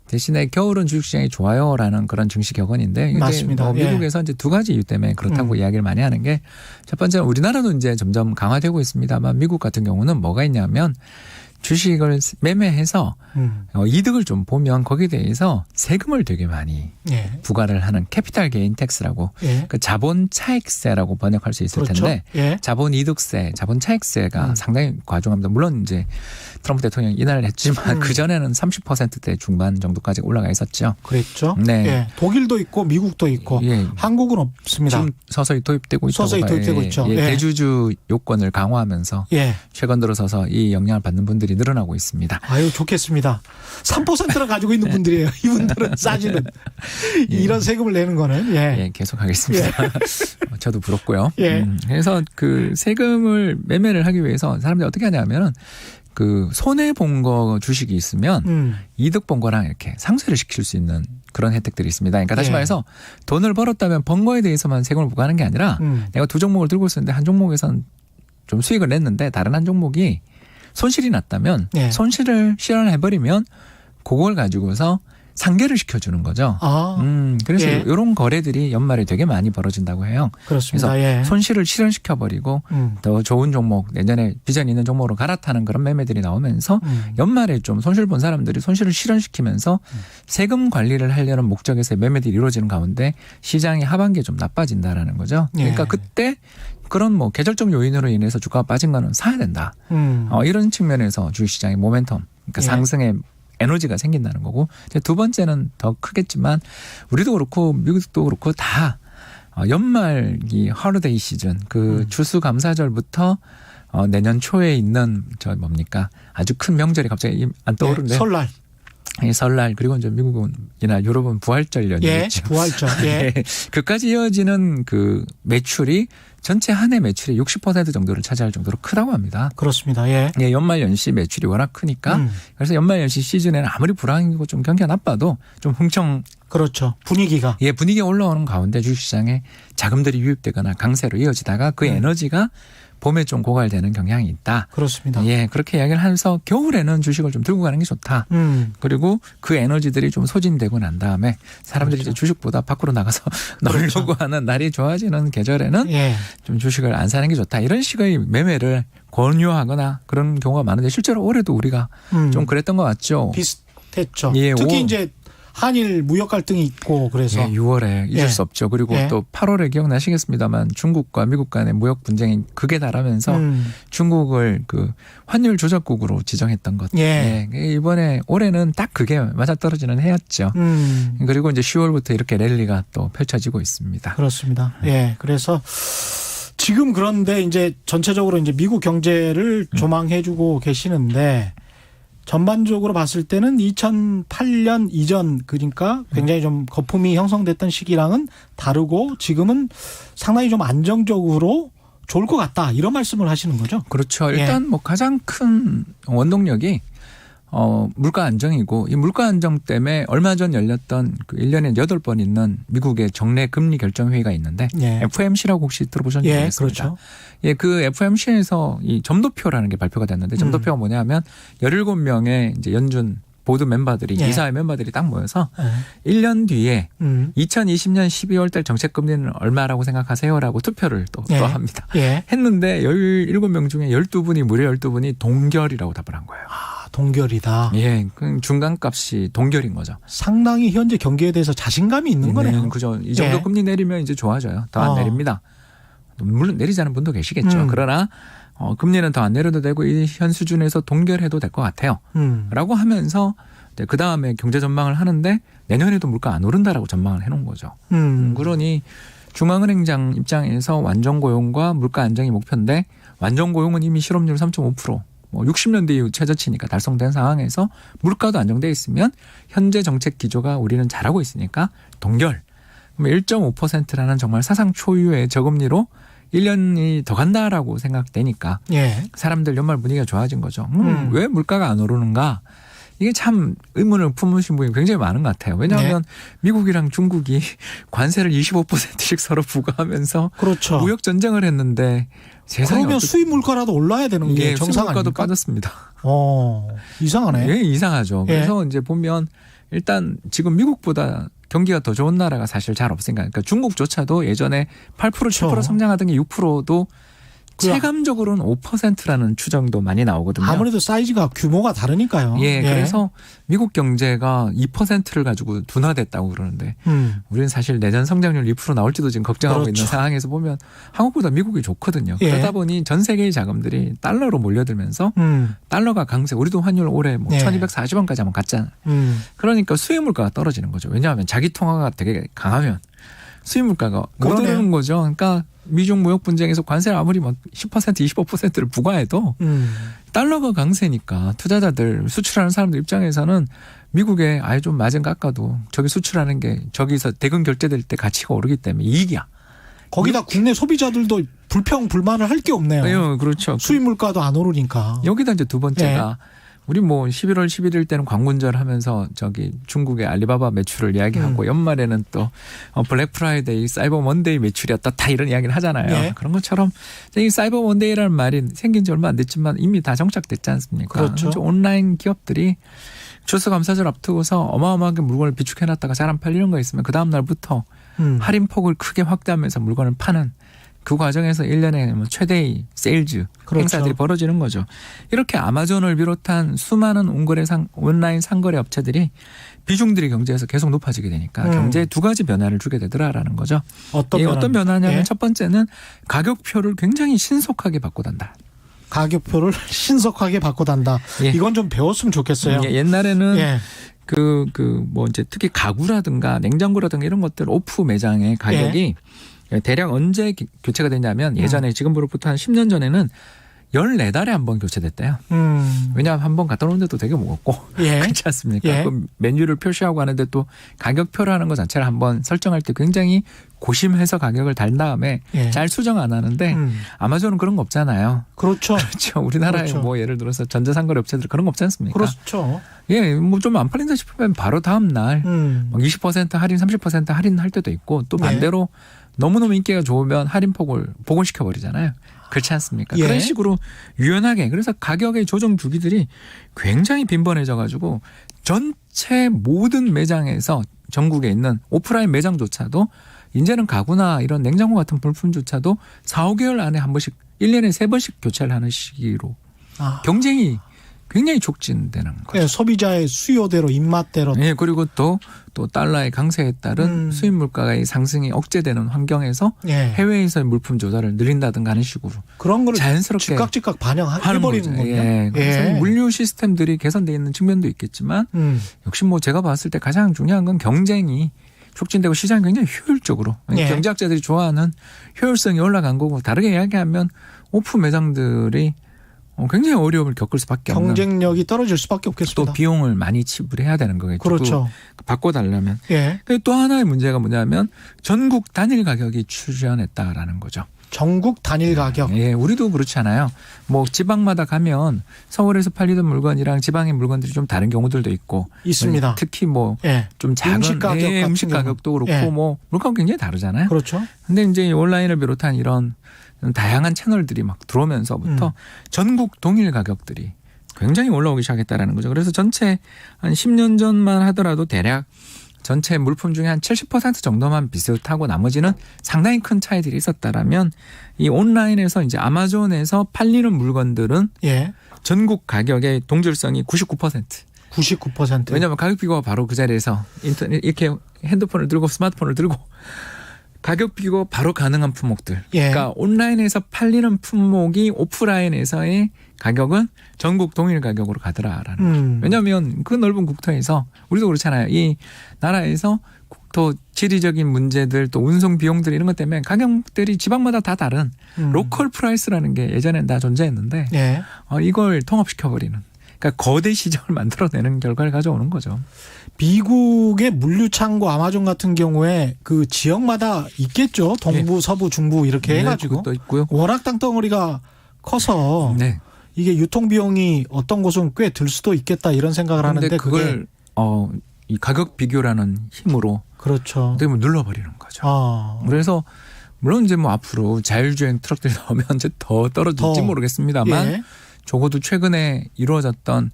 대신에 겨울은 주식 시장이 좋아요라는 그런 증시 격언인데, 맞습니다. 미국에서 이제 두 가지 이유 때문에 그렇다고 이야기를 많이 하는 게, 첫 번째는 우리나라도 이제 점점 강화되고 있습니다만 미국 같은 경우는 뭐가 있냐면 주식을 매매해서 이득을 좀 보면 거기에 대해서 세금을 되게 많이 예. 부과를 하는 캐피탈 게인 텍스라고, 예. 그 자본 차익세라고 번역할 수 있을 그렇죠. 텐데, 예. 자본 이득세, 자본 차익세가 상당히 과중합니다. 물론 이제 트럼프 대통령이 인하를 했지만 그 전에는 30%대 중반 정도까지 올라가 있었죠. 그랬죠. 네. 예. 독일도 있고 미국도 있고 예. 한국은 없습니다. 지금 서서히 도입되고 있죠. 서서히 도입되고 있죠. 예. 대주주 요건을 강화하면서 예. 최근 들어서서 이 영향을 받는 분들이 늘어나고 있습니다. 아유, 좋겠습니다. 3%를 가지고 있는 분들이에요. 이분들은 싸지는 이런 세금을 내는 거는. 예. 예, 계속하겠습니다. 저도 부럽고요. 예. 그래서 그 세금을 매매를 하기 위해서 사람들이 어떻게 하냐면은 손해 본 거 주식이 있으면 이득 본 거랑 이렇게 상쇄를 시킬 수 있는 그런 혜택들이 있습니다. 그러니까 다시 예. 말해서 돈을 벌었다면 번 거에 대해서만 세금을 부과하는 게 아니라 내가 두 종목을 들고 있었는데 한 종목에선 좀 수익을 냈는데 다른 한 종목이 손실이 났다면 예. 손실을 실현해버리면 그걸 가지고서 상계를 시켜주는 거죠. 그래서 예. 이런 거래들이 연말에 되게 많이 벌어진다고 해요. 그렇습니다. 그래서 예. 손실을 실현시켜버리고 더 좋은 종목, 내년에 비전 있는 종목으로 갈아타는 그런 매매들이 나오면서 연말에 좀 손실 본 사람들이 손실을 실현시키면서 세금 관리를 하려는 목적에서 매매들이 이루어지는 가운데 시장이 하반기에 좀 나빠진다라는 거죠. 그러니까 예. 그때 그런 계절적 요인으로 인해서 주가가 빠진 거는 사야 된다. 이런 측면에서 주식시장의 모멘텀, 그러니까 예. 상승의 에너지가 생긴다는 거고, 이제 두 번째는 더 크겠지만 우리도 그렇고 미국도 그렇고 다 연말 이 허리데이 시즌, 추수감사절부터 내년 초에 있는 아주 큰 명절이 갑자기 안 떠오르는데, 예. 설날. 설날, 그리고 이제 미국이나 유럽은 부활절 연휴 예. 있죠. 부활절. 예. 그까지 이어지는 매출이 전체 한 해 매출의 60% 정도를 차지할 정도로 크다고 합니다. 그렇습니다. 예. 예, 연말 연시 매출이 워낙 크니까 그래서 연말 연시 시즌에는 아무리 불황이고 좀 경기가 나빠도 좀 그렇죠. 분위기가. 분위기가 올라오는 가운데 주식시장에 자금들이 유입되거나 강세로 이어지다가 그 에너지가 봄에 좀 고갈되는 경향이 있다. 그렇습니다. 예, 그렇게 이야기를 하면서 겨울에는 주식을 좀 들고 가는 게 좋다. 그리고 그 에너지들이 좀 소진되고 난 다음에 사람들이 그렇죠. 이제 주식보다 밖으로 나가서 놀려고 하는 날이 좋아지는 계절에는 예. 좀 주식을 안 사는 게 좋다. 이런 식의 매매를 권유하거나 그런 경우가 많은데 실제로 올해도 우리가 좀 그랬던 것 같죠. 비슷했죠. 예, 특히 이제 한일 무역 갈등이 있고 그래서. 예, 6월에 잊을 예. 수 없죠. 그리고 예. 또 8월에 기억나시겠습니다만 중국과 미국 간의 무역 분쟁이 극에 달하면서 중국을 환율 조작국으로 지정했던 것. 예. 이번에 올해는 딱 그게 맞아떨어지는 해였죠. 그리고 이제 10월부터 이렇게 랠리가 또 펼쳐지고 있습니다. 그렇습니다. 예. 그래서 지금 그런데 이제 전체적으로 이제 미국 경제를 조망해주고 계시는데 전반적으로 봤을 때는 2008년 이전, 그러니까 굉장히 좀 거품이 형성됐던 시기랑은 다르고 지금은 상당히 좀 안정적으로 좋을 것 같다, 이런 말씀을 하시는 거죠. 그렇죠. 일단 가장 큰 원동력이 물가 안정이고, 이 물가 안정 때문에 얼마 전 열렸던 1년에 8번 있는 미국의 정례 금리 결정 회의가 있는데 예. FOMC라고 혹시 들어보셨는지 예, 모르겠습니다. 그렇죠. 예, 그 FOMC에서 이 점도표라는 게 발표가 됐는데 점도표가 뭐냐면 17명의 이제 연준 보드 멤버들이 예. 이사회 멤버들이 딱 모여서 예. 1년 뒤에 음. 2020년 12월 달 정책 금리는 얼마라고 생각하세요라고 투표를 또 예. 합니다. 예. 했는데 17명 중에 12분이 무려 12분이 동결이라고 답을 한 거예요. 아, 동결이다. 예, 그 중간값이 동결인 거죠. 상당히 현재 경기에 대해서 자신감이 있는 거네요. 그죠. 이 정도 예. 금리 내리면 이제 좋아져요. 더 안 내립니다. 물론 내리자는 분도 계시겠죠. 음. 그러나 금리는 더 안 내려도 되고 이 현 수준에서 동결해도 될 것 같아요. 라고 하면서 그 다음에 경제 전망을 하는데 내년에도 물가 안 오른다라고 전망을 해놓은 거죠. 그러니 중앙은행장 입장에서 완전 고용과 물가 안정이 목표인데 완전 고용은 이미 실업률 3.5%. 뭐 60년대 이후 최저치니까 달성된 상황에서 물가도 안정돼 있으면 현재 정책 기조가 우리는 잘하고 있으니까 동결. 1.5%라는 정말 사상 초유의 저금리로 1년이 더 간다라고 생각되니까 예. 사람들 연말 분위기가 좋아진 거죠. 왜 물가가 안 오르는가? 이게 참 의문을 품으신 분이 굉장히 많은 것 같아요. 왜냐하면 미국이랑 중국이 관세를 25%씩 서로 부과하면서 그렇죠. 무역 전쟁을 했는데 세상에 그러면 수입 물가라도 올라야 되는 게 정상 수입 물가도 아닙니까? 빠졌습니다. 이상하네. 예, 이상하죠. 예. 그래서 이제 보면 일단 지금 미국보다 경기가 더 좋은 나라가 사실 잘 없으니까. 그러니까 중국조차도 예전에 8% 7% 성장하던 게 6%도 체감적으로는 5%라는 추정도 많이 나오거든요. 아무래도 사이즈가 규모가 다르니까요. 예, 그래서 미국 경제가 2%를 가지고 둔화됐다고 그러는데 우리는 사실 내년 성장률 2% 나올지도 지금 걱정하고 그렇죠. 있는 상황에서 보면 한국보다 미국이 좋거든요. 예. 그러다 보니 전 세계의 자금들이 달러로 몰려들면서 달러가 강세. 우리도 환율 올해 뭐 예. 1240원까지 한번 갔잖아요. 그러니까 수입 물가가 떨어지는 거죠. 왜냐하면 자기 통화가 되게 강하면 수입 물가가 못 오르는 거죠. 그러니까 미중 무역 분쟁에서 관세를 아무리 뭐 10% 25%를 부과해도 달러가 강세니까 투자자들 수출하는 사람들 입장에서는 미국에 아예 좀 마진 깎아도 저기 수출하는 게 저기서 대금 결제될 때 가치가 오르기 때문에 이익이야. 거기다 국내 소비자들도 불평불만을 할 게 없네요. 네, 그렇죠. 수입 물가도 안 오르니까. 여기다 이제 두 번째가 우리 뭐 11월 11일 때는 광군절 하면서 저기 중국의 알리바바 매출을 이야기하고 연말에는 또 블랙 프라이데이, 사이버 먼데이 매출이었다 다 이런 이야기를 하잖아요. 예. 그런 것처럼 이 사이버 먼데이라는 말이 생긴 지 얼마 안 됐지만 이미 다 정착됐지 않습니까? 그렇죠. 온라인 기업들이 추수감사절 앞두고서 어마어마하게 물건을 비축해놨다가 잘 안 팔리는 거 있으면 그 다음 날부터 할인폭을 크게 확대하면서 물건을 파는 그 과정에서 1년에 뭐 최대의 세일즈 그렇죠. 행사들이 벌어지는 거죠. 이렇게 아마존을 비롯한 수많은 온라인 상거래 업체들이 비중들이 경제에서 계속 높아지게 되니까 경제에 두 가지 변화를 주게 되더라라는 거죠. 어떤 변화냐면 첫 번째는 가격표를 굉장히 신속하게 바꿔단다. 가격표를 신속하게 바꿔단다. 예. 이건 좀 배웠으면 좋겠어요. 옛날에는 뭐 이제 특히 가구라든가 냉장고라든가 이런 것들 오프 매장의 가격이 대략 언제 교체가 되냐면 예전에 지금으로부터 한 10년 전에는 14달에 한 번 교체됐대요. 왜냐하면 한 번 갖다 놓는데도 되게 무겁고 그렇지 않습니까? 그 메뉴를 표시하고 하는데 또 가격표라는 것 자체를 한번 설정할 때 굉장히 고심해서 가격을 달 다음에 잘 수정 안 하는데 아마존은 그런 거 없잖아요. 그렇죠. 우리나라에 그렇죠. 뭐 예를 들어서 전자상거래 업체들 그런 거 없지 않습니까? 그렇죠. 예, 뭐 좀 안 팔린다 싶으면 바로 다음 날 20% 할인, 30% 할인할 때도 있고 또 반대로 너무너무 인기가 좋으면 할인폭을 복원시켜 버리잖아요. 그렇지 않습니까? 그런 식으로 유연하게 그래서 가격의 조정 주기들이 굉장히 빈번해져 가지고 전체 모든 매장에서 전국에 있는 오프라인 매장조차도 이제는 가구나 이런 냉장고 같은 물품조차도 4, 5개월 안에 한 번씩 1년에 3번씩 교체를 하는 시기로 경쟁이 굉장히 촉진되는 거죠. 소비자의 수요대로 입맛대로. 예, 그리고 또 달러의 강세에 따른 수입 물가의 상승이 억제되는 환경에서 해외에서의 물품 조달을 늘린다든가 하는 식으로 그런 걸 자연스럽게 즉각 반영해버리는 거예요. 그래서 물류 시스템들이 개선되어 있는 측면도 있겠지만 역시 뭐 제가 봤을 때 가장 중요한 건 경쟁이 촉진되고 시장이 굉장히 효율적으로 경제학자들이 좋아하는 효율성이 올라간 거고 다르게 이야기하면 오프 매장들이 굉장히 어려움을 겪을 수밖에 없는. 경쟁력이 떨어질 수밖에 없겠습니다. 또 비용을 많이 지불해야 되는 거겠죠. 그렇죠. 바꿔달라면. 또 하나의 문제가 뭐냐면 전국 단일 가격이 출현했다라는 거죠. 전국 단일 가격. 예, 우리도 그렇잖아요. 뭐 지방마다 가면 서울에서 팔리던 물건이랑 지방의 물건들이 좀 다른 경우들도 있고 있습니다. 특히 뭐 좀 작은 음식 가격도 그렇고 뭐 물가가 굉장히 다르잖아요. 그렇죠. 근데 이제 온라인을 비롯한 이런 다양한 채널들이 막 들어오면서부터 전국 동일 가격들이 굉장히 올라오기 시작했다라는 거죠. 그래서 전체 한 10년 전만 하더라도 대략 전체 물품 중에 한 70% 정도만 비슷하고 나머지는 상당히 큰 차이들이 있었다라면 이 온라인에서 이제 아마존에서 팔리는 물건들은 예. 전국 가격의 동질성이 99%. 99%. 왜냐하면 가격 비교가 바로 그 자리에서 인터넷 이렇게 핸드폰을 들고 스마트폰을 들고 가격 비교 바로 가능한 품목들. 예. 그러니까 온라인에서 팔리는 품목이 오프라인에서의 가격은 전국 동일 가격으로 가더라라는. 왜냐하면 그 넓은 국토에서 우리도 그렇잖아요. 이 나라에서 국토 지리적인 문제들 또 운송 비용들 이런 것 때문에 가격들이 지방마다 다 다른 로컬 프라이스라는 게 예전엔 다 존재했는데 예. 이걸 통합시켜버리는. 그러니까 거대 시장을 만들어내는 결과를 가져오는 거죠. 미국의 물류창고 아마존 같은 경우에 그 지역마다 있겠죠. 동부, 네. 서부, 중부 이렇게 네, 해가지고. 그것도 있고요. 워낙 땅덩어리가 커서 네. 이게 유통비용이 어떤 곳은 꽤 들 수도 있겠다 이런 생각을 하는데 그런데 그걸 이 가격 비교라는 힘으로 그렇죠. 어떻게 보면 눌러버리는 거죠. 아. 그래서 물론 이제 뭐 앞으로 자율주행 트럭들이 나오면 이제 더 떨어질지 더. 모르겠습니다만 예. 적어도 최근에 이루어졌던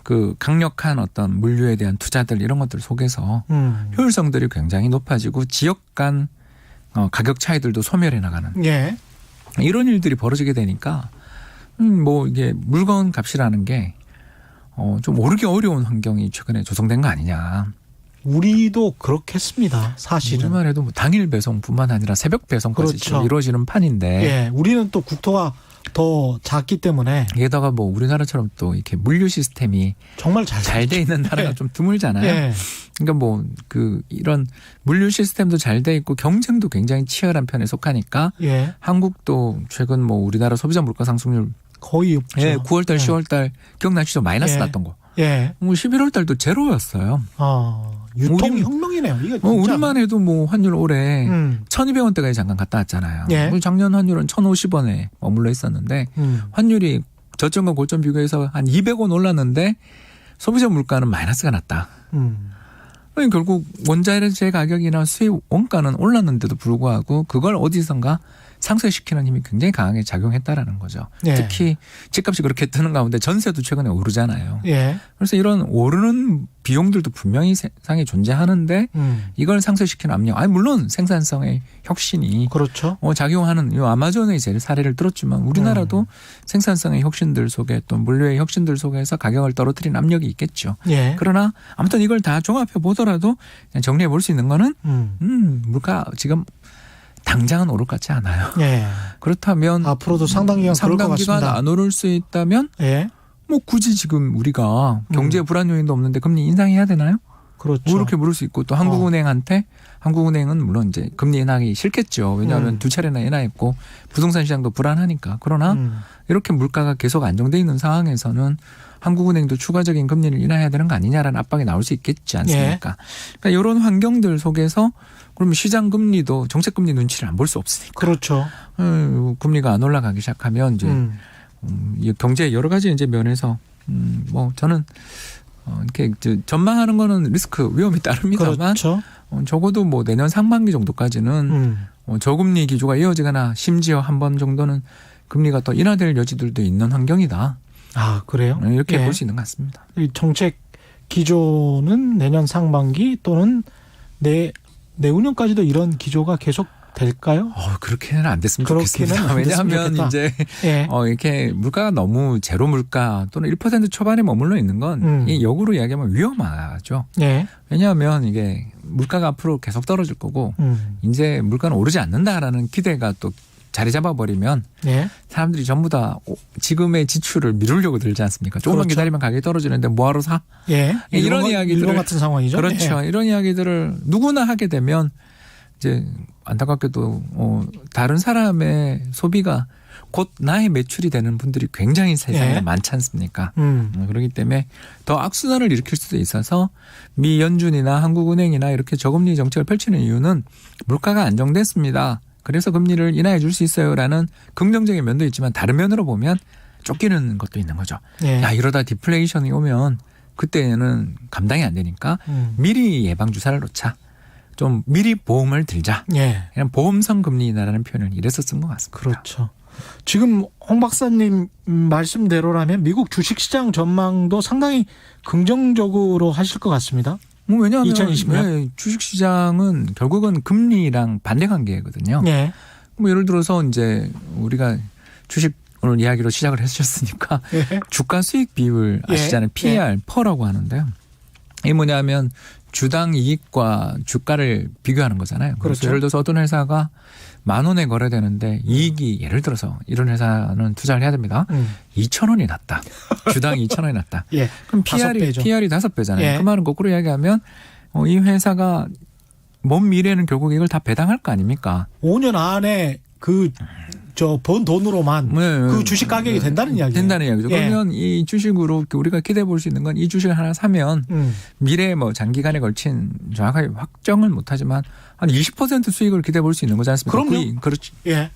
그 강력한 어떤 물류에 대한 투자들 이런 것들 속에서 효율성들이 굉장히 높아지고 지역 간 가격 차이들도 소멸해 나가는 예. 이런 일들이 벌어지게 되니까 뭐 이게 물건 값이라는 게 좀 오르기 어려운 환경이 최근에 조성된 거 아니냐. 우리도 그렇겠습니다. 사실은. 우리만 해도 뭐 당일 배송뿐만 아니라 새벽 배송까지 그렇죠. 지금 이루어지는 판인데 예. 우리는 또 국토가 더 작기 때문에 게다가 뭐 우리나라처럼 또 이렇게 물류 시스템이 정말 잘 돼 있는 나라가 예. 좀 드물잖아요. 예. 그러니까 뭐 그 이런 물류 시스템도 잘 돼 있고 경쟁도 굉장히 치열한 편에 속하니까 예. 한국도 최근 뭐 우리나라 소비자 물가 상승률 거의 없죠. 9월달, 예. 10월달 기억나시죠? 마이너스 예. 났던 거. 예. 뭐 11월달도 제로였어요. 유통 혁명이네요. 이게 진짜. 우리만 해도 뭐 환율 올해 1,200원대까지 잠깐 갔다 왔잖아요. 예. 작년 환율은 1,050원에 머물러 있었는데 환율이 저점과 고점 비교해서 한 200원 올랐는데 소비자 물가는 마이너스가 났다. 그러니까 결국 원자재 가격이나 수입 원가는 올랐는데도 불구하고 그걸 어디선가 상쇄시키는 힘이 굉장히 강하게 작용했다라는 거죠. 예. 특히 집값이 그렇게 뜨는 가운데 전세도 최근에 오르잖아요. 예. 그래서 이런 오르는 비용들도 분명히 세상에 존재하는데 이걸 상쇄시키는 압력. 아니 물론 생산성의 혁신이 그렇죠. 작용하는 이 아마존의 제일 사례를 들었지만 우리나라도 생산성의 혁신들 속에 또 물류의 혁신들 속에서 가격을 떨어뜨리는 압력이 있겠죠. 예. 그러나 아무튼 이걸 다 종합해 보더라도 그냥 정리해 볼 수 있는 거는 물가 지금 당장은 오를 것 같지 않아요. 예. 그렇다면 앞으로도 상당 기간 그럴 것 상당 기간 같습니다. 안 오를 수 있다면 예. 뭐 굳이 지금 우리가 경제 불안 요인도 없는데 금리 인상해야 되나요? 그렇죠. 뭐 이렇게 물을 수 있고 또 한국은행은 물론 이제 금리 인하기 싫겠죠. 왜냐하면 두 차례나 인하했고 부동산 시장도 불안하니까. 그러나 이렇게 물가가 계속 안정돼 있는 상황에서는 한국은행도 추가적인 금리를 인하해야 되는 거 아니냐라는 압박이 나올 수 있겠지 않습니까? 그러니까 이런 환경들 속에서 그러면 시장 금리도 정책 금리 눈치를 안 볼 수 없으니까. 그렇죠. 금리가 안 올라가기 시작하면 이제 이 경제 여러 가지 이제 면에서 뭐 저는 이렇게 전망하는 거는 리스크 위험이 따릅니다만 그렇죠. 적어도 뭐 내년 상반기 정도까지는 저금리 기조가 이어지거나 심지어 한 번 정도는 금리가 더 인하될 여지들도 있는 환경이다. 아, 그래요? 이렇게 예. 볼 수 있는 것 같습니다. 이 정책 기조는 내년 상반기 또는 내후년까지도 이런 기조가 계속 될까요? 그렇게는 안 됐으면 그렇게는 좋겠습니다. 안 됐으면 왜냐하면 좋겠다. 이제 예. 이렇게 물가가 너무 제로 물가 또는 1% 초반에 머물러 있는 건 이 역으로 이야기하면 위험하죠. 예. 왜냐하면 이게 물가가 앞으로 계속 떨어질 거고 이제 물가는 오르지 않는다라는 기대가 또 자리 잡아버리면 예. 사람들이 전부 다 지금의 지출을 미루려고 들지 않습니까? 조금만 그렇죠. 기다리면 가격이 떨어지는데 뭐하러 사? 예. 이런 이야기들을 일본 같은 상황이죠. 그렇죠. 예. 이런 이야기들을 누구나 하게 되면 이제 안타깝게도 다른 사람의 소비가 곧 나의 매출이 되는 분들이 굉장히 세상에 예. 많지 않습니까? 그렇기 때문에 더 악순환을 일으킬 수도 있어서 미 연준이나 한국은행이나 이렇게 저금리 정책을 펼치는 이유는 물가가 안정됐습니다. 그래서 금리를 인하해 줄 수 있어요라는 긍정적인 면도 있지만 다른 면으로 보면 쫓기는 것도 있는 거죠. 예. 야 이러다 디플레이션이 오면 그때는 감당이 안 되니까 미리 예방 주사를 놓자. 좀 미리 보험을 들자. 예. 그냥 보험성 금리 인하라는 표현을 이래서 쓴 것 같습니다. 그렇죠. 지금 홍 박사님 말씀대로라면 미국 주식시장 전망도 상당히 긍정적으로 하실 것 같습니다. 뭐 왜냐하면 2020년? 주식시장은 결국은 금리랑 반대 관계거든요. 네. 뭐 예를 들어서 이제 우리가 주식 오늘 이야기로 시작을 해주셨으니까 예. 주가 수익 비율 아시잖아요. 예. PER, 퍼라고 하는데요. 이게 뭐냐면 주당 이익과 주가를 비교하는 거잖아요. 그래서 그렇죠. 예를 들어서 어떤 회사가 10,000원에 거래되는데 이익이 예를 들어서 이런 회사는 투자를 해야 됩니다. 2,000원이 났다. 주당 2,000원이 났다. 예. 그럼 다섯 배죠. PR이 5배잖아요. 예. 그 말은 거꾸로 이야기하면 이 회사가 먼 미래에는 결국 이걸 다 배당할 거 아닙니까? 5년 안에 번 돈으로만 네, 그 주식 가격이 된다는 이야기예요. 된다는 이야기죠. 예. 그러면 이 주식으로 우리가 기대해 볼 수 있는 건 이 주식을 하나 사면 미래에 뭐 장기간에 걸친 정확하게 확정은 못하지만 한 20% 수익을 기대해 볼 수 있는 거지 않습니까? 그럼요. 그렇지. 예.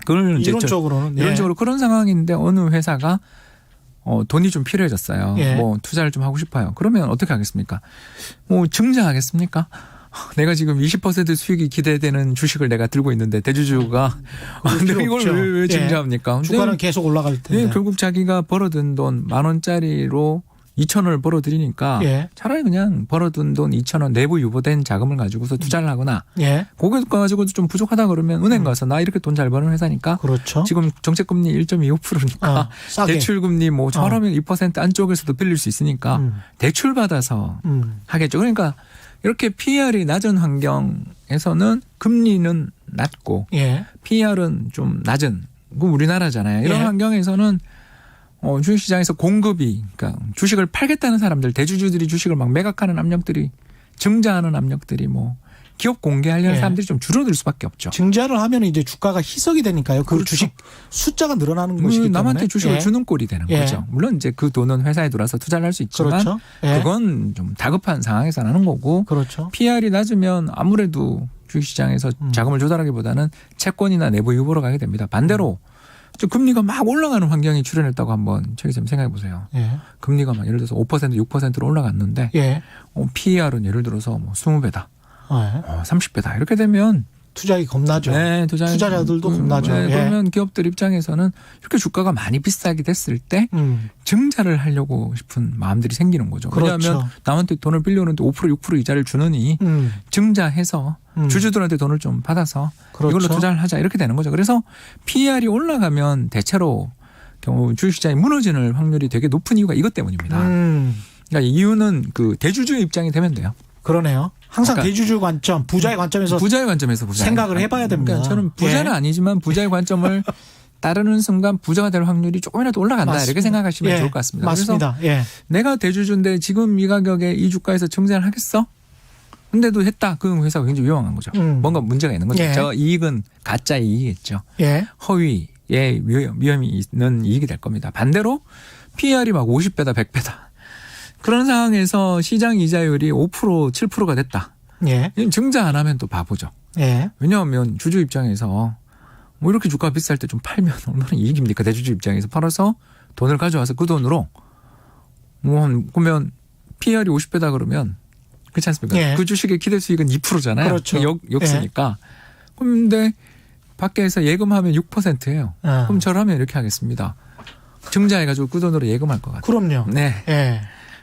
그걸 이제 이론적으로는. 이론적으로 그런 상황인데 어느 회사가 돈이 좀 필요해졌어요. 예. 뭐 투자를 좀 하고 싶어요. 그러면 어떻게 하겠습니까? 뭐 증자하겠습니까? 내가 지금 20% 수익이 기대되는 주식을 내가 들고 있는데 대주주가 필요 이걸 없죠. 왜 증자합니까? 주가는 계속 올라갈 텐데. 네, 결국 자기가 벌어든 돈 10,000원짜리로 2,000원을 벌어들이니까 예. 차라리 그냥 벌어둔 돈 2,000원 내부 유보된 자금을 가지고서 투자를 하거나 예. 그거 가지고도 좀 부족하다 그러면 은행 가서 나 이렇게 돈 잘 버는 회사니까 그렇죠. 지금 정책금리 1.25%니까 싸게. 대출금리 뭐 저러면 2% 안쪽에서도 빌릴 수 있으니까 대출 받아서 하겠죠. 그러니까 이렇게 PER이 낮은 환경에서는 금리는 낮고 예. PER은 좀 낮은 그 우리나라잖아요. 이런 예. 환경에서는 주식시장에서 공급이 그러니까 주식을 팔겠다는 사람들 대주주들이 주식을 막 매각하는 압력들이 증자하는 압력들이 뭐 기업 공개하려는 예. 사람들이 좀 줄어들 수밖에 없죠. 증자를 하면 이제 주가가 희석이 되니까요. 그 그렇죠. 주식 숫자가 늘어나는 것이기 때문에. 남한테 주식을 예. 주는 꼴이 되는 예. 거죠. 물론 이제 그 돈은 회사에 들어와서 투자를 할 수 있지만 그렇죠. 예. 그건 좀 다급한 상황에서 하는 거고 그렇죠. PR이 낮으면 아무래도 주식시장에서 자금을 조달하기보다는 채권이나 내부 유보로 가게 됩니다. 반대로 금리가 막 올라가는 환경이 출현했다고 한번 최 기자님 생각해 보세요. 예. 금리가 막 예를 들어서 5% 6%로 올라갔는데 예. PER은 예를 들어서 뭐 20배다. 예. 30배다. 이렇게 되면 투자하기 겁나죠. 네, 투자자들도 겁나죠. 네, 예. 그러면 기업들 입장에서는 이렇게 주가가 많이 비싸게 됐을 때 증자를 하려고 싶은 마음들이 생기는 거죠. 그렇죠. 왜냐하면 남한테 돈을 빌려오는데 5% 6% 이자를 주느니 증자해서 주주들한테 돈을 좀 받아서 그렇죠. 이걸로 투자를 하자 이렇게 되는 거죠. 그래서 PER이 올라가면 대체로 경우 주식시장이 무너지는 확률이 되게 높은 이유가 이것 때문입니다. 그러니까 이유는 그 대주주의 입장이 되면 돼요. 그러네요. 항상 그러니까 대주주 관점, 부자의 관점에서 부자의 관점에서 보자. 생각을 해봐야 됩니다. 그러니까 저는 부자는 예. 아니지만 부자의 관점을 따르는 순간 부자가 될 확률이 조금이라도 올라간다. 맞습니다. 이렇게 생각하시면 예. 좋을 것 같습니다. 맞습니다. 예. 내가 대주주인데 지금 이 가격에 이 주가에서 증자를 하겠어? 근데도 했다. 그 회사가 굉장히 위험한 거죠. 뭔가 문제가 있는 거죠. 예. 저 이익은 가짜 이익이겠죠. 예. 허위의 위험이 있는 이익이 될 겁니다. 반대로 PER이 막 50배다 100배다. 그런 상황에서 시장 이자율이 5% 7%가 됐다. 예. 증자 안 하면 또 바보죠. 예. 왜냐하면 주주 입장에서 뭐 이렇게 주가 비쌀 때 좀 팔면 얼마나 이익입니까? 대주주 입장에서 팔아서 돈을 가져와서 그 돈으로 그러면 PER이 50배다 그러면 그렇지 않습니까? 예. 그 주식의 기대 수익은 2%잖아요. 그렇죠. 역수니까. 그런데 밖에서 예금하면 6%예요. 그럼 저라면 이렇게 하겠습니다. 증자해가지고 그 돈으로 예금할 것 같아요. 그럼요. 네. 예.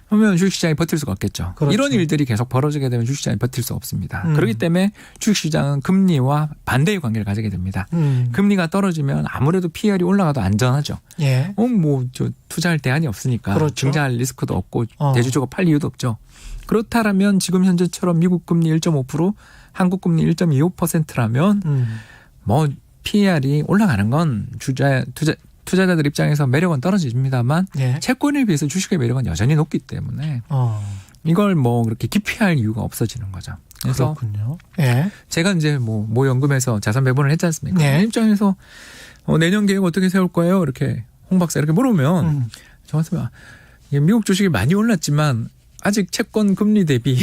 그러면 주식시장이 버틸 수가 없겠죠. 그렇죠. 이런 일들이 계속 벌어지게 되면 주식시장이 버틸 수 없습니다. 그렇기 때문에 주식시장은 금리와 반대의 관계를 가지게 됩니다. 금리가 떨어지면 아무래도 PER이 올라가도 안전하죠. 예. 저 투자할 대안이 없으니까 그렇죠. 증자할 리스크도 없고 대주주가 팔 이유도 없죠. 그렇다면 지금 현재처럼 미국 금리 1.5%, 한국 금리 1.25%라면 뭐 PER이 올라가는 건 투자자들 입장에서 매력은 떨어집니다만 예. 채권에 비해서 주식의 매력은 여전히 높기 때문에 이걸 뭐 그렇게 기피할 이유가 없어지는 거죠. 그래서 그렇군요. 예. 제가 이제 모 연금에서 자산 배분을 했지 않습니까? 네. 그 입장에서 내년 계획 어떻게 세울 거예요? 이렇게 홍 박사 이렇게 물으면 저한테 미국 주식이 많이 올랐지만 아직 채권 금리 대비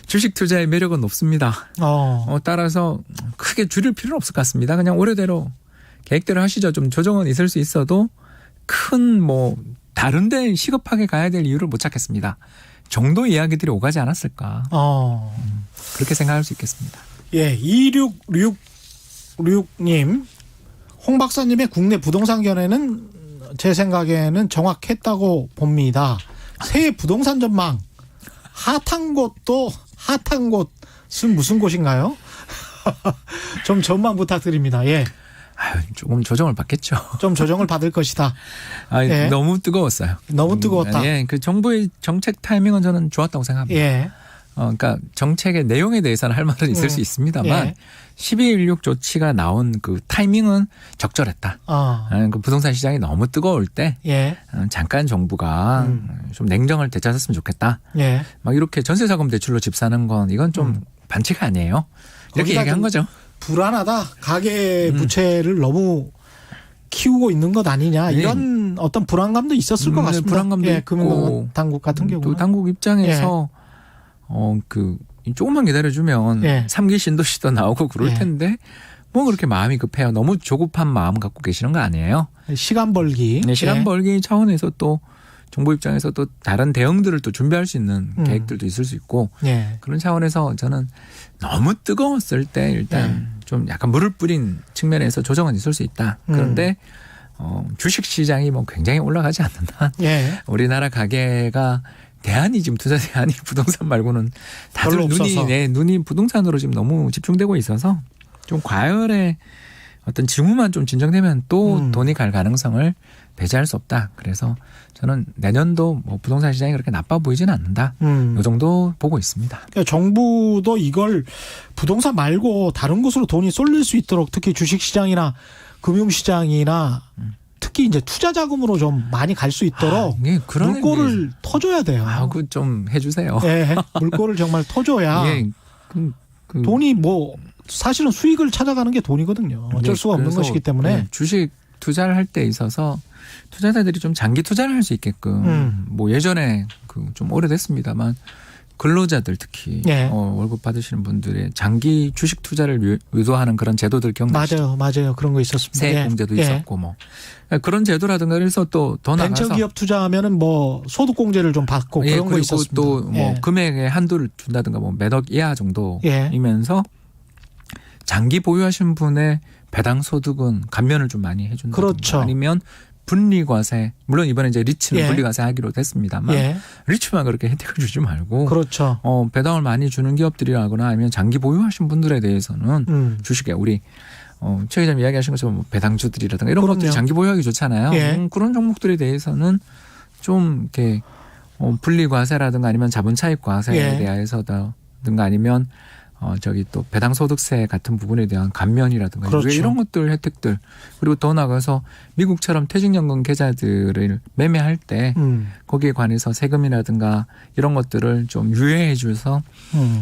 주식 투자의 매력은 높습니다. 따라서 크게 줄일 필요는 없을 것 같습니다. 그냥 올해대로 계획대로 하시죠. 좀 조정은 있을 수 있어도 큰 다른데 시급하게 가야 될 이유를 못 찾겠습니다. 정도 이야기들이 오가지 않았을까. 그렇게 생각할 수 있겠습니다. 예, 2666님 홍 박사님의 국내 부동산 견해는 제 생각에는 정확했다고 봅니다. 새해 부동산 전망 핫한 곳도 핫한 곳은 무슨 곳인가요? 좀 전망 부탁드립니다. 예. 아유, 조금 조정을 받겠죠. 좀 조정을 받을 것이다. 예. 너무 뜨거웠어요. 너무 뜨거웠다. 예, 그 정부의 정책 타이밍은 저는 좋았다고 생각합니다. 예. 그러니까 정책의 내용에 대해서는 할 말은 있을 수 있습니다만 예. 12.16 조치가 나온 그 타이밍은 적절했다. 그 부동산 시장이 너무 뜨거울 때 예. 잠깐 정부가 좀 냉정을 되찾았으면 좋겠다. 예. 막 이렇게 전세자금 대출로 집 사는 건 이건 좀 반칙 아니에요. 이렇게 거기다 얘기한 좀 거죠. 불안하다. 가계 부채를 너무 키우고 있는 것 아니냐. 이런 어떤 불안감도 있었을 것 같습니다. 불안감도 예, 있고 금융당국 같은 경우는. 또 당국 입장에서 조금만 기다려주면 예. 3기 신도시도 나오고 그럴 예. 텐데 뭐 그렇게 마음이 급해요. 너무 조급한 마음 갖고 계시는 거 아니에요? 시간 벌기. 네, 시간 예. 벌기 차원에서 또 정부 입장에서 또 다른 대응들을 또 준비할 수 있는 계획들도 있을 수 있고 예. 그런 차원에서 저는 너무 뜨거웠을 때 일단 좀 약간 물을 뿌린 측면에서 조정은 있을 수 있다. 그런데 주식 시장이 뭐 굉장히 올라가지 않는다. 예. 우리나라 가계가 대안이 지금 투자 대안이 부동산 말고는 다들 별로 없어서. 눈이 부동산으로 지금 너무 집중되고 있어서 좀 과열의 어떤 징후만 좀 진정되면 또 돈이 갈 가능성을 배제할 수 없다. 그래서 저는 내년도 뭐 부동산 시장이 그렇게 나빠 보이지는 않는다. 이 정도 보고 있습니다. 그러니까 정부도 이걸 부동산 말고 다른 곳으로 돈이 쏠릴 수 있도록 특히 주식시장이나 금융시장이나 특히 이제 투자 자금으로 좀 많이 갈 수 있도록 그런 물꼬를 터줘야 돼요. 그 좀 해주세요. 예, 물꼬를 정말 터줘야 예, 돈이 뭐 사실은 수익을 찾아가는 게 돈이거든요. 어쩔 수가 없는 것이기 때문에 주식 투자를 할 때 있어서 투자자들이 좀 장기 투자를 할 수 있게끔 뭐 예전에 좀 오래됐습니다만 근로자들 특히 예. 월급 받으시는 분들의 장기 주식 투자를 유도하는 그런 제도들 기억나시죠? 맞아요. 그런 거 있었습니다. 세액공제도 있었고 뭐 그런 제도라든가 그래서 또 더 나가서 벤처기업 투자하면은 뭐 소득공제를 좀 받고 그런 거 그리고 있었습니다. 또 뭐 예. 금액의 한도를 준다든가 뭐 몇 억 이하 예. 정도이면서 장기 보유하신 분의 배당 소득은 감면을 좀 많이 해준다든가 그렇죠. 아니면 분리과세 물론 이번에 이제 리츠는 예. 분리과세 하기로 됐습니다만 예. 리츠만 그렇게 혜택을 주지 말고 그렇죠. 배당을 많이 주는 기업들이라거나 아니면 장기 보유하신 분들에 대해서는 주식에 우리 최 기자님 이야기하신 것처럼 뭐 배당주들이라든가 이런 그럼요. 것들이 장기 보유하기 좋잖아요. 예. 그런 종목들에 대해서는 좀 이렇게 분리과세라든가 아니면 자본차익과세에 예. 대해서든가 아니면 또 배당소득세 같은 부분에 대한 감면이라든가 그렇죠. 이런 것들 혜택들 그리고 더 나가서 미국처럼 퇴직연금 계좌들을 매매할 때 거기에 관해서 세금이라든가 이런 것들을 좀 유예해 줘서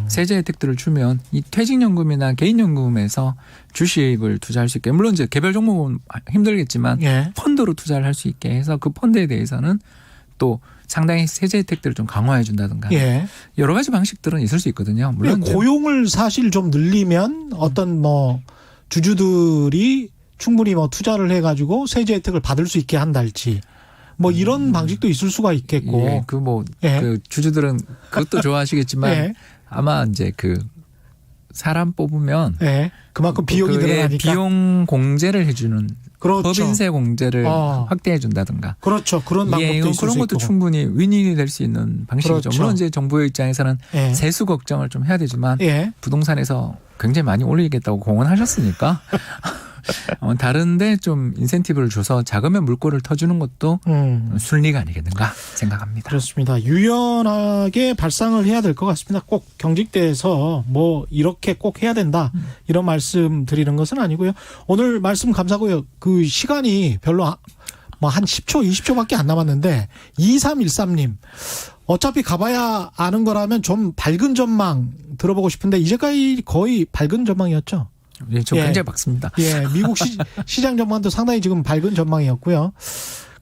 세제 혜택들을 주면 이 퇴직연금이나 개인연금에서 주식을 투자할 수 있게 물론 이제 개별 종목은 힘들겠지만 예. 펀드로 투자를 할 수 있게 해서 그 펀드에 대해서는 또 상당히 세제 혜택들을 좀 강화해 준다든가 예. 여러 가지 방식들은 있을 수 있거든요. 물론 고용을 사실 좀 늘리면 어떤 뭐 주주들이 충분히 뭐 투자를 해가지고 세제 혜택을 받을 수 있게 한달지 뭐 이런 방식도 있을 수가 있겠고. 그 주주들은 그것도 좋아하시겠지만 예. 아마 이제 사람 뽑으면 예. 그만큼 비용이 들어가니까. 비용 공제를 해주는 그렇죠. 법인세 공제를 확대해 준다든가. 그렇죠. 그런 방법도 있을 수 그런 것도 있고. 충분히 윈윈이 될 수 있는 방식이죠. 그렇죠. 물론 이제 정부의 입장에서는 예. 세수 걱정을 좀 해야 되지만 예. 부동산에서 굉장히 많이 올리겠다고 공언하셨으니까 다른데 좀 인센티브를 줘서 자금의 물꼬를 터주는 것도 순리가 아니겠는가 생각합니다. 그렇습니다. 유연하게 발상을 해야 될 것 같습니다. 꼭 경직돼서 뭐 이렇게 꼭 해야 된다 이런 말씀 드리는 것은 아니고요. 오늘 말씀 감사하고요. 그 시간이 별로 뭐 한 10초 20초밖에 안 남았는데 2313님 어차피 가봐야 아는 거라면 좀 밝은 전망 들어보고 싶은데 이제까지 거의 밝은 전망이었죠. 예, 저 굉장히 밝습니다. 예, 미국 시장 전망도 상당히 지금 밝은 전망이었고요.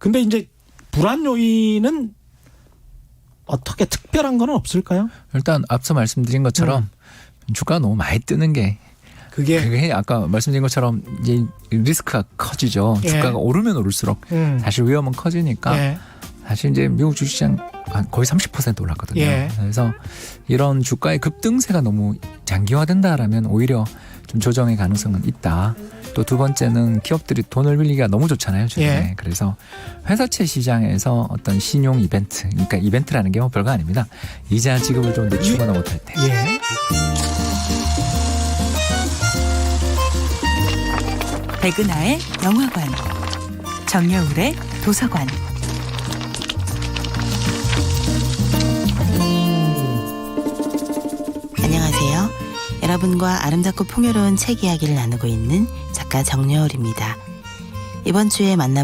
근데 이제 불안 요인은 어떻게 특별한 건 없을까요? 일단 앞서 말씀드린 것처럼 주가가 너무 많이 뜨는 게 그게 아까 말씀드린 것처럼 이제 리스크가 커지죠. 예. 주가가 오르면 오를수록 사실 위험은 커지니까 예. 사실 이제 미국 주식시장 거의 30% 올랐거든요. 예. 그래서 이런 주가의 급등세가 너무 장기화된다라면 오히려 좀 조정의 가능성은 있다. 또 두 번째는 기업들이 돈을 빌리기가 너무 좋잖아요. 최근에. 예. 그래서 회사채 시장에서 어떤 신용 이벤트, 그러니까 이벤트라는 게 뭐 별거 아닙니다. 이자 지급을 좀 늦추거나 못할 때. 예. 백은하의 영화관, 정여울의 도서관. 안녕하세요. 여러분과 아름답고 풍요로운 책 이야기를 나누고 있는 작가 정여울입니다. 이번 주에 만나볼